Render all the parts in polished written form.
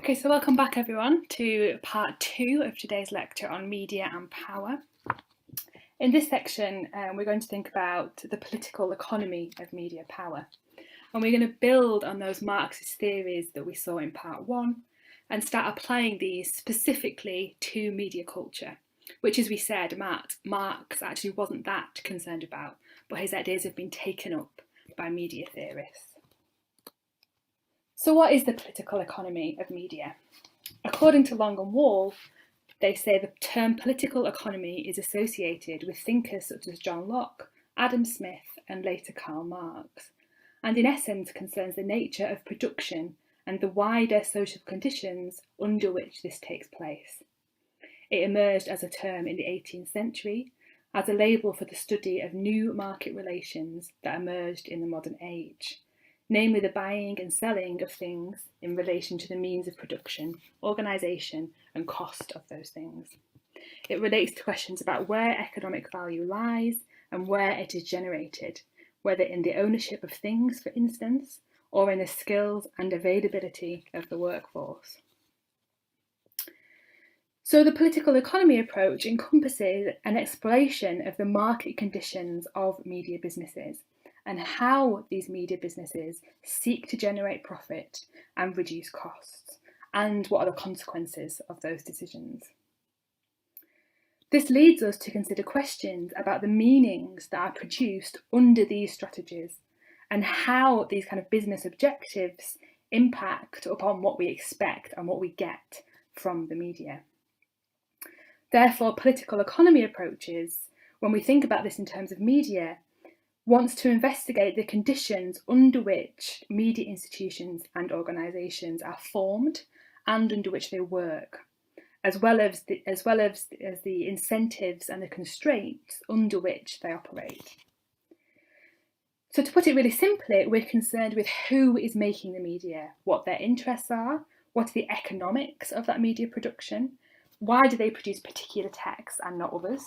Okay, so welcome back everyone to part 2 of today's lecture on media and power. In this section, we're going to think about the political economy of media power. And we're going to build on those Marxist theories that we saw in part 1 and start applying these specifically to media culture, which, as we said, Marx actually wasn't that concerned about, but his ideas have been taken up by media theorists. So what is the political economy of media? According to Long and Wall, they say the term political economy is associated with thinkers such as John Locke, Adam Smith, and later Karl Marx, and in essence concerns the nature of production and the wider social conditions under which this takes place. It emerged as a term in the 18th century, as a label for the study of new market relations that emerged in the modern age, namely the buying and selling of things in relation to the means of production, organisation and cost of those things. It relates to questions about where economic value lies and where it is generated, whether in the ownership of things, for instance, or in the skills and availability of the workforce. So the political economy approach encompasses an exploration of the market conditions of media businesses and how these media businesses seek to generate profit and reduce costs, and what are the consequences of those decisions. This leads us to consider questions about the meanings that are produced under these strategies and how these kind of business objectives impact upon what we expect and what we get from the media. Therefore, political economy approaches, when we think about this in terms of media, wants to investigate the conditions under which media institutions and organisations are formed and under which they work, as well as the incentives and the constraints under which they operate. So to put it really simply, we're concerned with who is making the media, what their interests are, what are the economics of that media production, why do they produce particular texts and not others,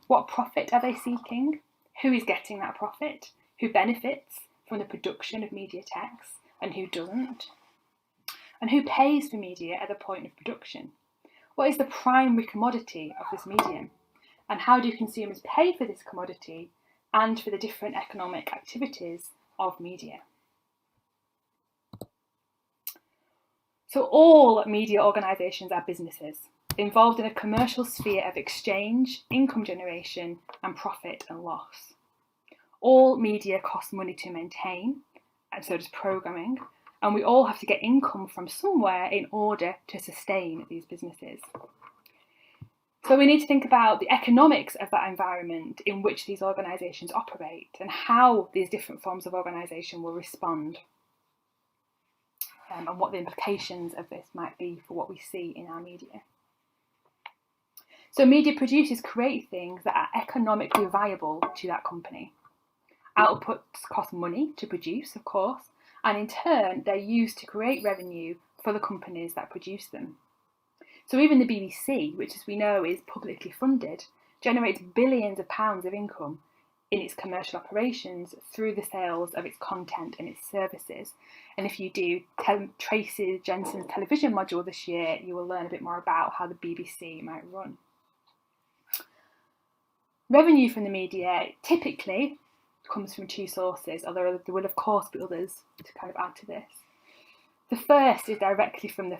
what profit are they seeking, who is getting that profit, who benefits from the production of media texts and who doesn't, and who pays for media at the point of production. What is the primary commodity of this medium, and how do consumers pay for this commodity and for the different economic activities of media? So all media organisations are businesses involved in a commercial sphere of exchange, income generation and profit and loss. All media costs money to maintain, and so does programming, and we all have to get income from somewhere in order to sustain these businesses. So we need to think about the economics of that environment in which these organisations operate and how these different forms of organisation will respond, and what the implications of this might be for what we see in our media. So media producers create things that are economically viable to that company. Outputs cost money to produce, of course, and in turn they're used to create revenue for the companies that produce them. So even the BBC, which as we know is publicly funded, generates billions of pounds of income in its commercial operations through the sales of its content and its services. And if you do Tracy Jensen's television module this year, you will learn a bit more about how the BBC might run. Revenue from the media typically comes from two sources, although there will of course be others to kind of add to this. The first is directly from the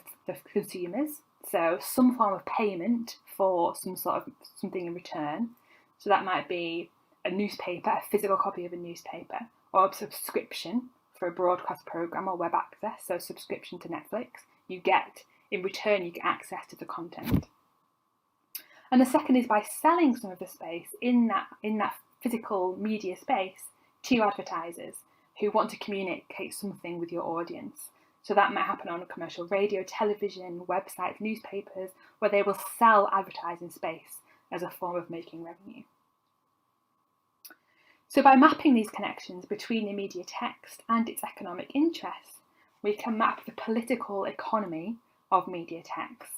consumers, so some form of payment for something in return. So that might be a newspaper, a physical copy of a newspaper, or a subscription for a broadcast programme or web access, so subscription to Netflix. In return you get access to the content. And the second is by selling some of the space in that physical media space to advertisers who want to communicate something with your audience. So that might happen on a commercial radio, television, websites, newspapers, where they will sell advertising space as a form of making revenue. So by mapping these connections between the media text and its economic interests, we can map the political economy of media text.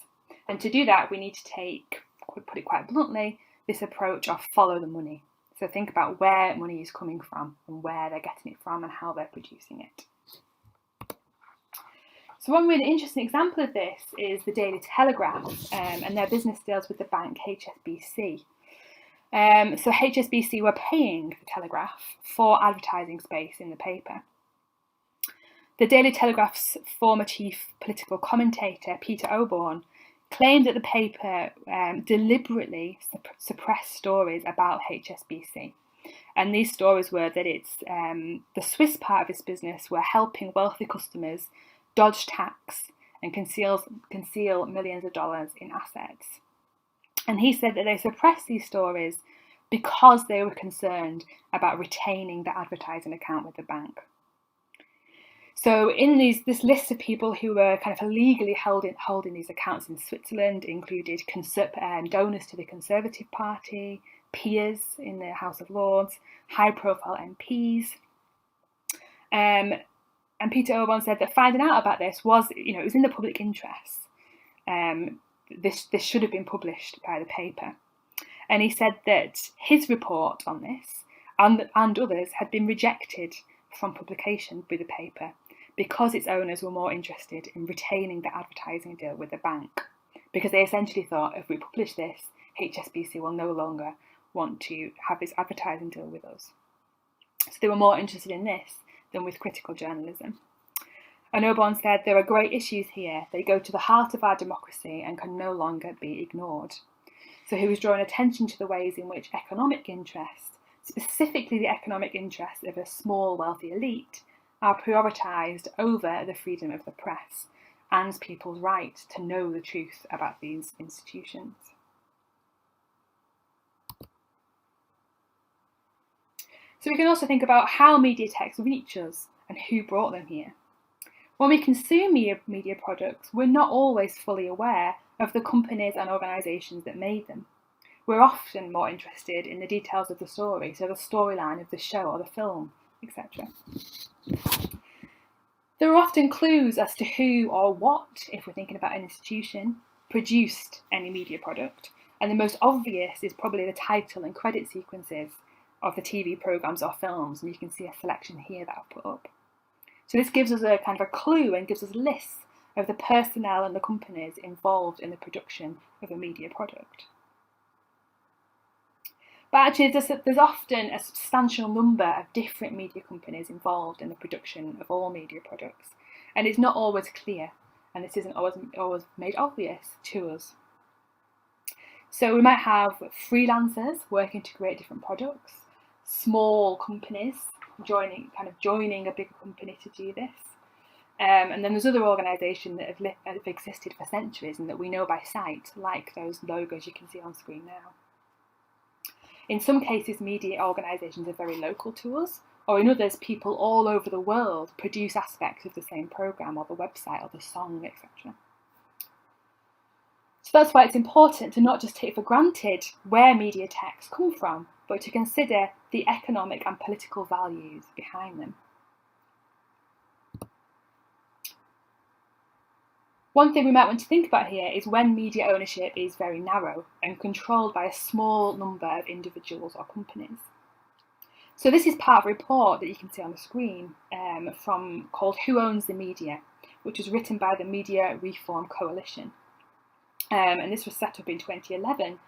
And to do that, we need to put it quite bluntly, this approach of follow the money. So think about where money is coming from and where they're getting it from and how they're producing it. So one really interesting example of this is the Daily Telegraph, and their business deals with the bank HSBC. So HSBC were paying the Telegraph for advertising space in the paper. The Daily Telegraph's former chief political commentator, Peter Oborne, claimed that the paper deliberately suppressed stories about HSBC. And these stories were that it's the Swiss part of its business were helping wealthy customers dodge tax and conceal millions of dollars in assets. And he said that they suppressed these stories because they were concerned about retaining the advertising account with the bank. So in this list of people who were kind of illegally holding these accounts in Switzerland included donors to the Conservative Party, peers in the House of Lords, high-profile MPs. And Peter Oborne said that finding out about this was, it was in the public interest. This should have been published by the paper. And he said that his report on this and others had been rejected from publication by the paper because its owners were more interested in retaining the advertising deal with the bank. Because they essentially thought, if we publish this, HSBC will no longer want to have this advertising deal with us. So they were more interested in this than with critical journalism. And Oborne said there are great issues here. They go to the heart of our democracy and can no longer be ignored. So he was drawing attention to the ways in which economic interests, specifically the economic interests of a small wealthy elite, are prioritised over the freedom of the press and people's right to know the truth about these institutions. So we can also think about how media texts reach us and who brought them here. When we consume media products, we're not always fully aware of the companies and organisations that made them. We're often more interested in the details of the story, so the storyline of the show or the film, etc. There are often clues as to who or what, if we're thinking about an institution, produced any media product, and the most obvious is probably the title and credit sequences of the TV programmes or films, and you can see a selection here that I've put up. So this gives us a kind of a clue and gives us lists of the personnel and the companies involved in the production of a media product. But actually there's often a substantial number of different media companies involved in the production of all media products, and it's not always clear, and this isn't always made obvious to us. So we might have freelancers working to create different products, small companies joining a bigger company to do this. And then there's other organisations that have existed for centuries and that we know by sight, like those logos you can see on screen now. In some cases, media organisations are very local to us, or in others, people all over the world produce aspects of the same programme or the website or the song, etc. So that's why it's important to not just take for granted where media texts come from, but to consider the economic and political values behind them. One thing we might want to think about here is when media ownership is very narrow and controlled by a small number of individuals or companies. So this is part of a report that you can see on the screen called Who Owns the Media, which was written by the Media Reform Coalition. And this was set up in 2011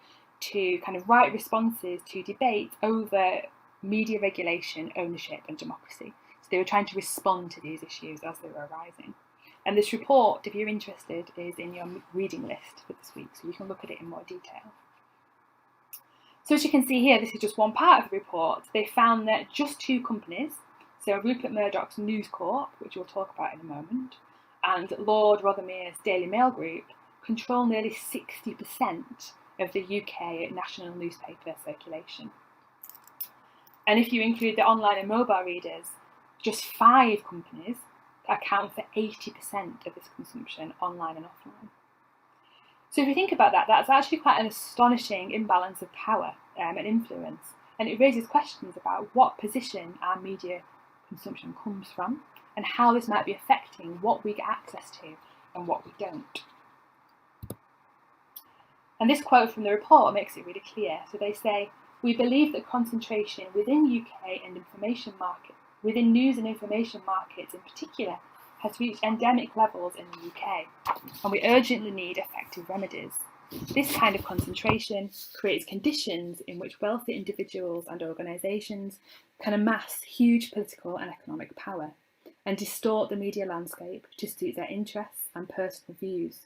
to kind of write responses to debate over media regulation, ownership and democracy. So they were trying to respond to these issues as they were arising. And this report, if you're interested, is in your reading list for this week, so you can look at it in more detail. So as you can see here, this is just one part of the report. They found that just two companies, so Rupert Murdoch's News Corp, which we'll talk about in a moment, and Lord Rothermere's Daily Mail Group, control nearly 60% of the UK national newspaper circulation. And if you include the online and mobile readers, just 5 companies account for 80% of this consumption, online and offline. So if you think about that, that's actually quite an astonishing imbalance of power and influence, and it raises questions about what position our media consumption comes from and how this might be affecting what we get access to and what we don't. And this quote from the report makes it really clear. So they say, "We believe that concentration within UK and information market, within news and information markets in particular, has reached endemic levels in the UK, and we urgently need effective remedies. This kind of concentration creates conditions in which wealthy individuals and organisations can amass huge political and economic power and distort the media landscape to suit their interests and personal views.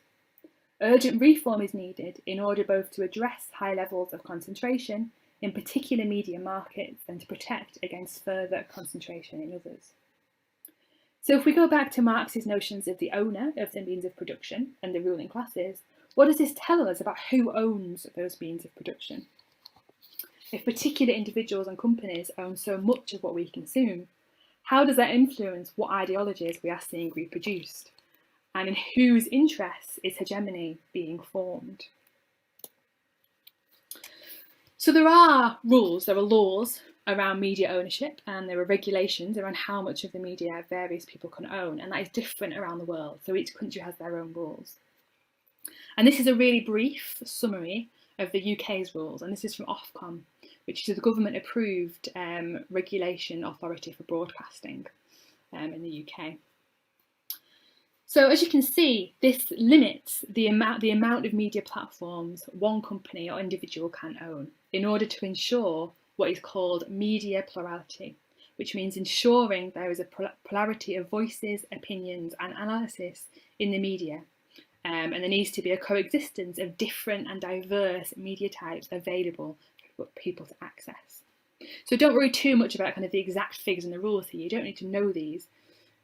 Urgent reform is needed in order both to address high levels of concentration in particular media markets and to protect against further concentration in others. So if we go back to Marx's notions of the owner of the means of production and the ruling classes, what does this tell us about who owns those means of production? If particular individuals and companies own so much of what we consume, how does that influence what ideologies we are seeing reproduced? And in whose interests is hegemony being formed? So there are rules, there are laws around media ownership, and there are regulations around how much of the media various people can own, and that is different around the world. So each country has their own rules. And this is a really brief summary of the UK's rules, and this is from Ofcom, which is the government-approved regulation authority for broadcasting in the UK. So as you can see, this limits the amount of media platforms one company or individual can own in order to ensure what is called media plurality, which means ensuring there is a plurality of voices, opinions and analysis in the media. And there needs to be a coexistence of different and diverse media types available for people to access. So don't worry too much about kind of the exact figures and the rules here. You don't need to know these,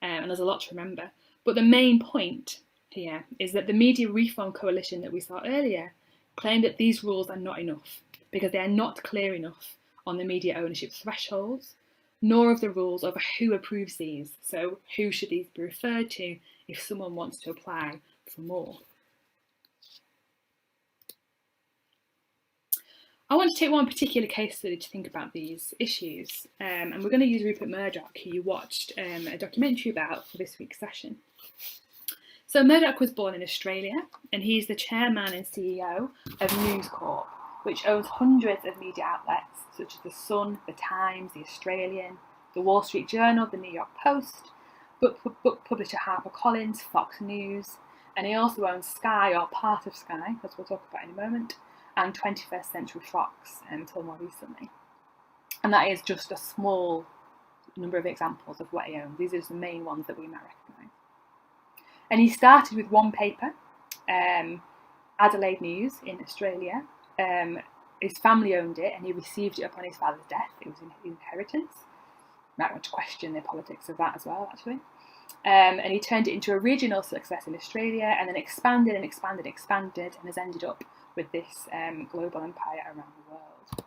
and there's a lot to remember. But the main point here is that the Media Reform Coalition that we saw earlier claimed that these rules are not enough because they are not clear enough on the media ownership thresholds, nor of the rules over who approves these. So who should these be referred to if someone wants to apply for more? I want to take one particular case study to think about these issues, and we're going to use Rupert Murdoch, who you watched a documentary about for this week's session. So Murdoch was born in Australia, and he's the chairman and CEO of News Corp, which owns hundreds of media outlets such as The Sun, The Times, The Australian, The Wall Street Journal, The New York Post, book publisher HarperCollins, Fox News, and he also owns Sky, or part of Sky, as we'll talk about in a moment, and 21st Century Fox until more recently. And that is just a small number of examples of what he owns. These are just the main ones that we might recognise. And he started with one paper, Adelaide News in Australia. His family owned it and he received it upon his father's death. It was an inheritance. You might want to question the politics of that as well, actually. And he turned it into a regional success in Australia and then expanded and expanded and expanded and has ended up with this global empire around the world.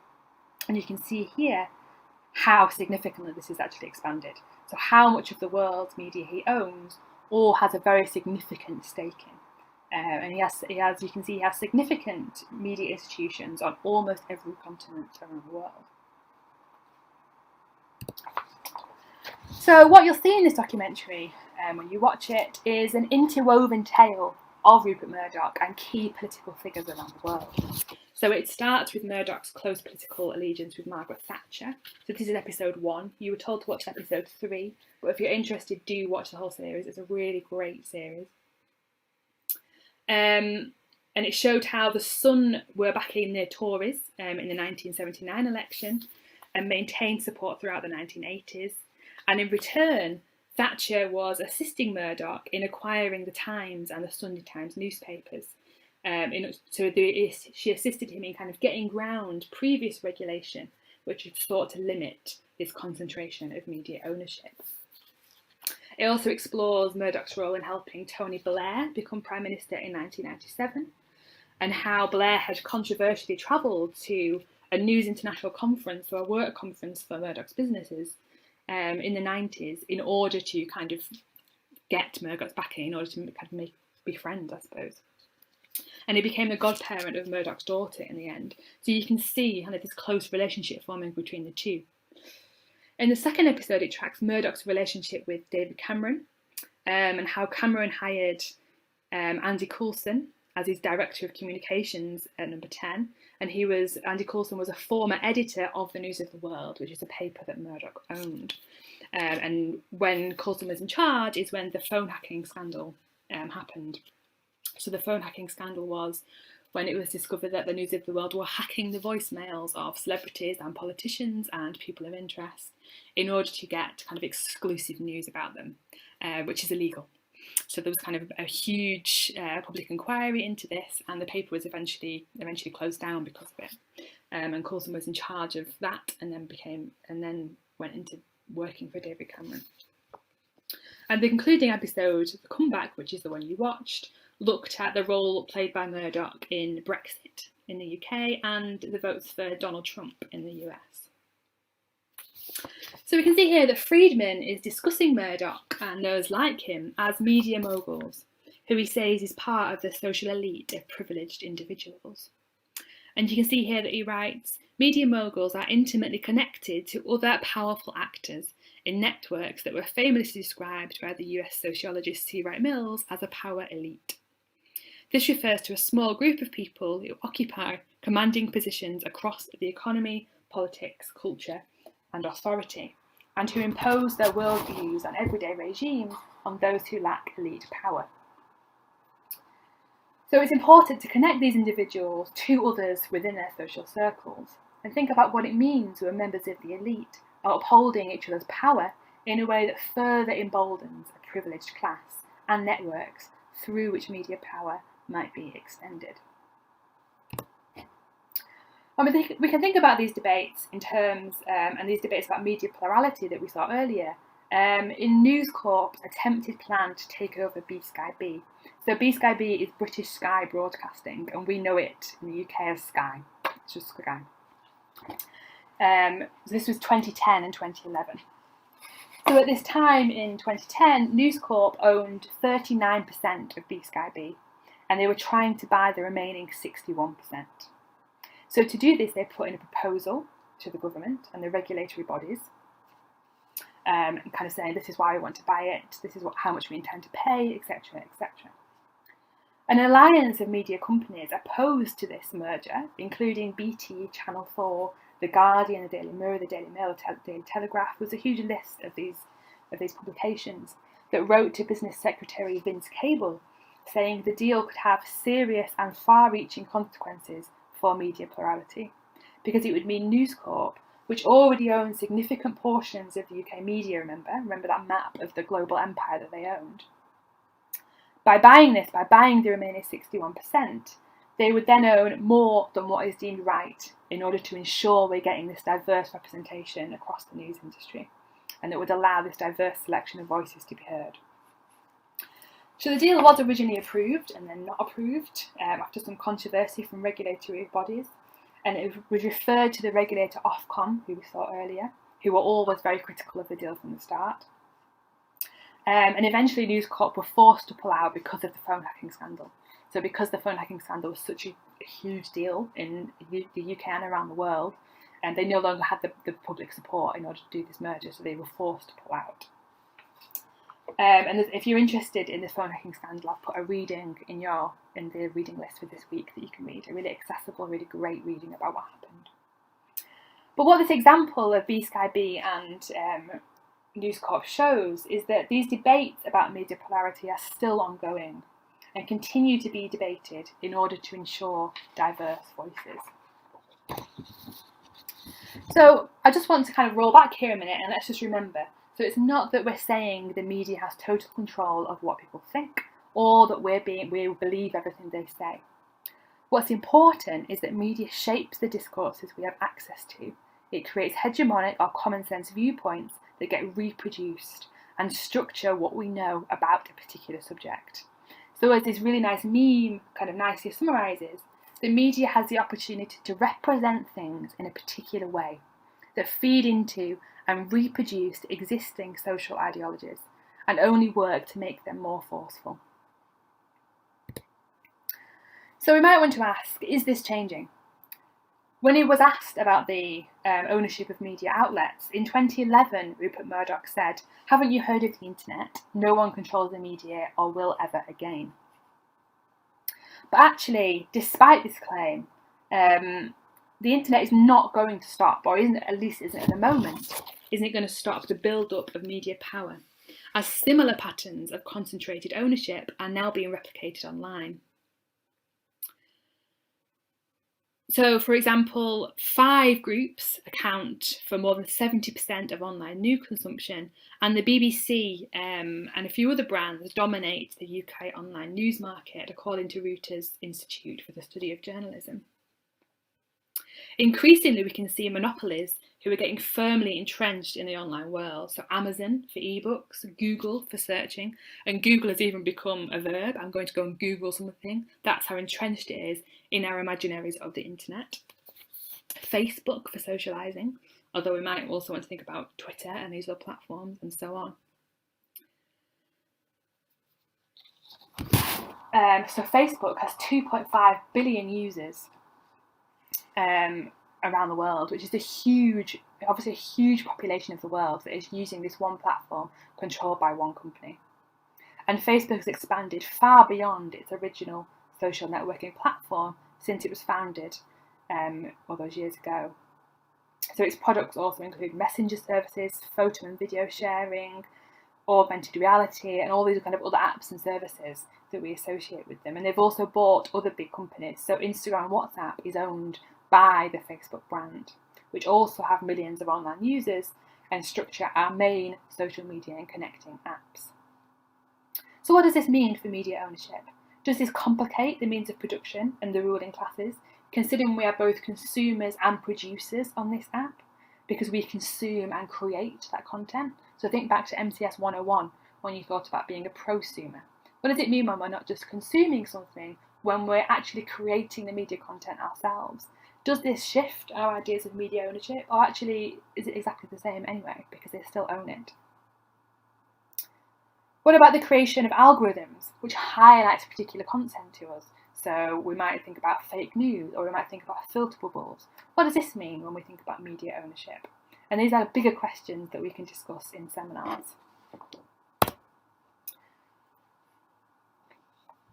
And you can see here how significantly this has actually expanded. So how much of the world's media he owns or has a very significant stake in. And he has, you can see, he has significant media institutions on almost every continent around the world. So what you'll see in this documentary when you watch it is an interwoven tale of Rupert Murdoch and key political figures around the world. So it starts with Murdoch's close political allegiance with Margaret Thatcher. So this is episode 1. You were told to watch episode 3, but if you're interested, do watch the whole series. It's a really great series. And it showed how the Sun were backing the Tories in the 1979 election and maintained support throughout the 1980s. And in return, Thatcher was assisting Murdoch in acquiring the Times and the Sunday Times newspapers. She assisted him in kind of getting round previous regulation, which had sought to limit this concentration of media ownership. It also explores Murdoch's role in helping Tony Blair become Prime Minister in 1997, and how Blair had controversially travelled to a News International conference, or a work conference for Murdoch's businesses, in the 90s in order to kind of get Murdoch's backing, in order to kind of be friends, I suppose. And he became the godparent of Murdoch's daughter in the end. So you can see kind of this close relationship forming between the two. In the second episode, it tracks Murdoch's relationship with David Cameron and how Cameron hired Andy Coulson as his director of communications at Number 10. And Andy Coulson was a former editor of the News of the World, which is a paper that Murdoch owned. And when Coulson was in charge is when the phone hacking scandal happened. So the phone hacking scandal was when it was discovered that the News of the World were hacking the voicemails of celebrities and politicians and people of interest in order to get kind of exclusive news about them, which is illegal. So there was kind of a huge public inquiry into this, and the paper was eventually closed down because of it. And Coulson was in charge of that, and then went into working for David Cameron. And the concluding episode, The Comeback, which is the one you watched, looked at the role played by Murdoch in Brexit in the UK and the votes for Donald Trump in the US. So we can see here that Friedman is discussing Murdoch and those like him as media moguls, who he says is part of the social elite of privileged individuals. And you can see here that he writes, media moguls are intimately connected to other powerful actors in networks that were famously described by the US sociologist C. Wright Mills as a power elite. This refers to a small group of people who occupy commanding positions across the economy, politics, culture, and authority, and who impose their worldviews and everyday regimes on those who lack elite power. So it's important to connect these individuals to others within their social circles and think about what it means when members of the elite are upholding each other's power in a way that further emboldens a privileged class and networks through which media power might be extended. And we can think about these debates in terms, and these debates about media plurality that we saw earlier, in News Corp's attempted plan to take over BSkyB. So BSkyB is British Sky Broadcasting, and we know it in the UK as Sky. It's just Sky. So this was 2010 and 2011. So at this time in 2010, News Corp owned 39% of BSkyB, and they were trying to buy the remaining 61%. So to do this, they put in a proposal to the government and the regulatory bodies, kind of saying, this is why we want to buy it, this is how much we intend to pay, etc., etc. An alliance of media companies opposed to this merger, including BT, Channel 4, The Guardian, The Daily Mirror, The Daily Mail, The Daily Telegraph, was a huge list of these publications that wrote to Business Secretary Vince Cable, saying the deal could have serious and far-reaching consequences for media plurality, because it would mean News Corp, which already owns significant portions of the UK media, remember that map of the global empire that they owned. By buying the remaining 61%, they would then own more than what is deemed right in order to ensure we're getting this diverse representation across the news industry, and it would allow this diverse selection of voices to be heard. So the deal was originally approved and then not approved after some controversy from regulatory bodies, and it was referred to the regulator Ofcom, who we saw earlier, who were always very critical of the deal from the start. And eventually News Corp were forced to pull out because of the phone hacking scandal. So because the phone hacking scandal was such a huge deal in the UK and around the world, and they no longer had the public support in order to do this merger, so they were forced to pull out. And if you're interested in the phone hacking scandal, I've put a reading in the reading list for this week that you can read, a really accessible, really great reading about what happened. But what this example of BSkyB and News Corp shows is that these debates about media polarity are still ongoing and continue to be debated in order to ensure diverse voices. So I just want to kind of roll back here a minute and let's just remember, so it's not that we're saying the media has total control of what people think or that we believe everything they say. What's important is that media shapes the discourses we have access to. It creates hegemonic or common sense viewpoints that get reproduced and structure what we know about a particular subject. So as this really nice meme kind of nicely summarises, the media has the opportunity to represent things in a particular way that feed into and reproduce existing social ideologies and only work to make them more forceful. So we might want to ask, is this changing? When he was asked about the ownership of media outlets, in 2011, Rupert Murdoch said, "Haven't you heard of the internet? No one controls the media or will ever again." But actually, despite this claim, the internet is not going to stop, or at least isn't at the moment. isn't it going to stop the build-up of media power, as similar patterns of concentrated ownership are now being replicated online? So, for example, 5 groups account for more than 70% of online news consumption, and the BBC and a few other brands dominate the UK online news market, according to Reuters Institute for the Study of Journalism. Increasingly, we can see monopolies who are getting firmly entrenched in the online world. So Amazon for ebooks, Google for searching, and Google has even become a verb. I'm going to go and Google something. That's how entrenched it is in our imaginaries of the internet. Facebook for socialising, although we might also want to think about Twitter and these other platforms and so on. So Facebook has 2.5 billion users around the world, which is obviously a huge population of the world that is using this one platform controlled by one company. And Facebook has expanded far beyond its original social networking platform since it was founded all those years ago. So its products also include messenger services, photo and video sharing, augmented reality, and all these kind of other apps and services that we associate with them. And they've also bought other big companies. So Instagram and WhatsApp is owned by the Facebook brand, which also have millions of online users and structure our main social media and connecting apps. So what does this mean for media ownership? Does this complicate the means of production and the ruling classes, considering we are both consumers and producers on this app, because we consume and create that content? So think back to MCS 101 when you thought about being a prosumer. What does it mean when we're not just consuming something, when we're actually creating the media content ourselves? Does this shift our ideas of media ownership, or actually is it exactly the same anyway, because they still own it? What about the creation of algorithms which highlight particular content to us? So we might think about fake news, or we might think about filter bubbles. What does this mean when we think about media ownership? And these are bigger questions that we can discuss in seminars.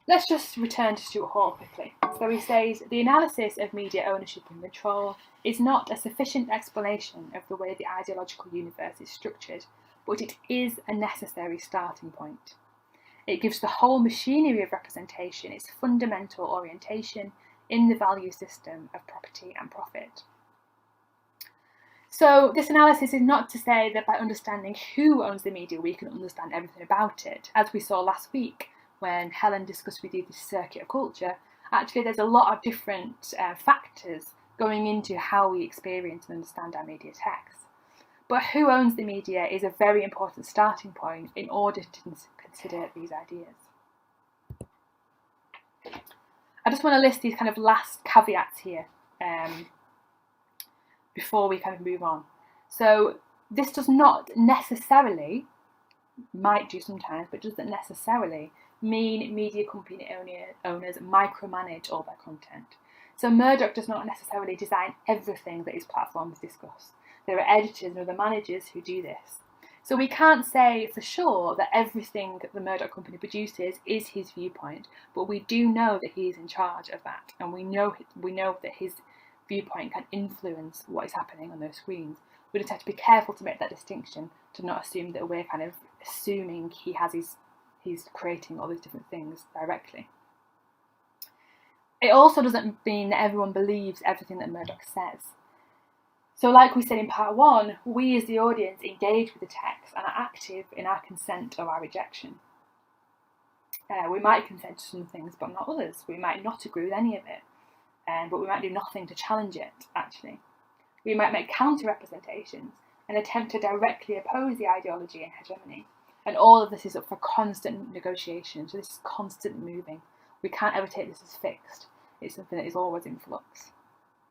Let's just return to Stuart Hall quickly. So he says, the analysis of media ownership and control is not a sufficient explanation of the way the ideological universe is structured, but it is a necessary starting point. It gives the whole machinery of representation its fundamental orientation in the value system of property and profit. So this analysis is not to say that by understanding who owns the media we can understand everything about it. As we saw last week when Helen discussed with you this circuit of culture, actually there's a lot of different factors going into how we experience and understand our media text. But who owns the media is a very important starting point in order to consider these ideas. I just want to list these kind of last caveats here before we kind of move on. So this does not necessarily, might do sometimes, but doesn't necessarily mean media company owners micromanage all their content. So Murdoch does not necessarily design everything that his platforms discuss. There are editors and other managers who do this. So we can't say for sure that everything the Murdoch company produces is his viewpoint, but we do know that he is in charge of that, and we know that his viewpoint can influence what is happening on those screens. We just have to be careful to make that distinction, to not assume that we're kind of assuming he's creating all these different things directly. It also doesn't mean that everyone believes everything that Murdoch says. So like we said in part 1, we as the audience engage with the text and are active in our consent or our rejection. We might consent to some things but not others. We might not agree with any of it, but we might do nothing to challenge it, actually. We might make counter-representations and attempt to directly oppose the ideology and hegemony. And all of this is up for constant negotiation, so this is constantly moving. We can't ever take this as fixed. It's something that is always in flux.